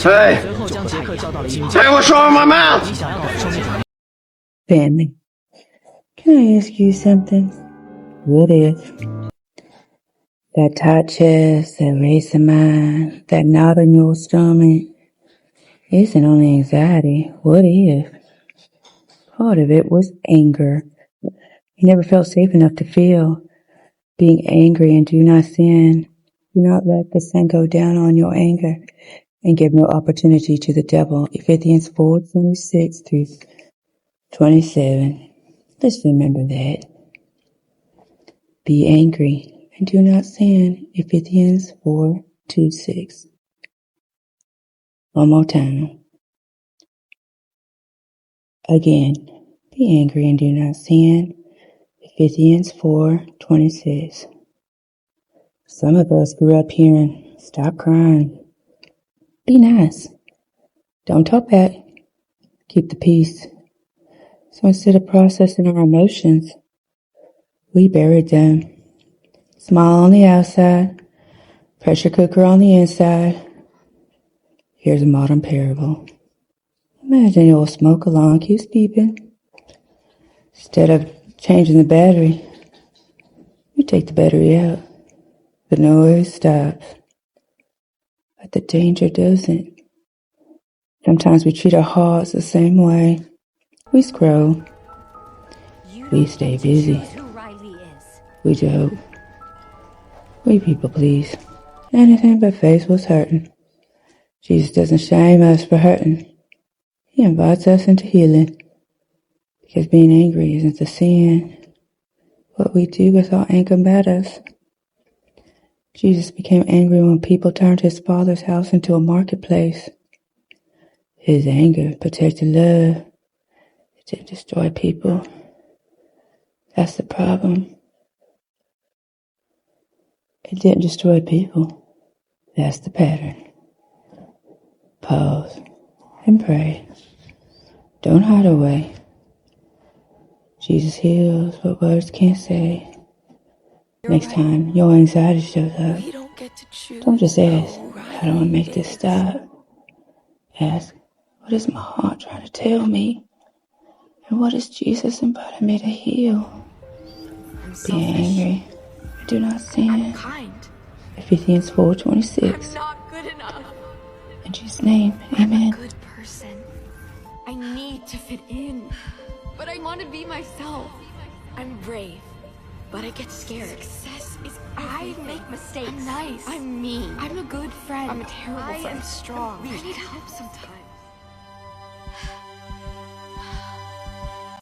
Hey! Hey, what's wrong with my mouth? Family, can I ask you something? What if that tight chest, that race of mind, that knot in your stomach isn't only anxiety? What if part of it was anger? You never felt safe enough to feel being angry, and do not sin. Do not let the sun go down on your anger and give no opportunity to the devil. Ephesians 4:26 through 27. Let's remember that. Be angry and do not sin. Ephesians 4:26. One more time. Again. Be angry and do not sin. Ephesians 4:26. Some of us grew up hearing, stop crying. Be nice. Don't talk back. Keep the peace. So instead of processing our emotions, we buried them. Smile on the outside, pressure cooker on the inside. Here's a modern parable. Imagine your smoke alarm keeps beeping. Instead of changing the battery, you take the battery out. The noise stops, but the danger doesn't. Sometimes we treat our hearts the same way. We scroll. We stay busy. We joke. We people please. Anything but face was hurting. Jesus doesn't shame us for hurting. He invites us into healing. Because being angry isn't a sin. What we do with our anger matters. Jesus became angry when people turned his Father's house into a marketplace. His anger protected love. It didn't destroy people. That's the problem. It didn't destroy people. That's the pattern. Pause and pray. Don't hide away. Jesus heals what words can't say. Next time your anxiety shows up, don't just ask, how do I make this stop? Ask, what is my heart trying to tell me? And what is Jesus inviting me to heal? Be angry, but do not sin. Ephesians 4:26. I'm not good enough. In Jesus' name, amen. I'm a good person. I need to fit in, but I want to be myself. I'm brave, but I get scared. Success is I make mistakes. I'm nice. I'm mean. I'm a good friend. I'm a terrible friend. I am strong. I need help sometimes.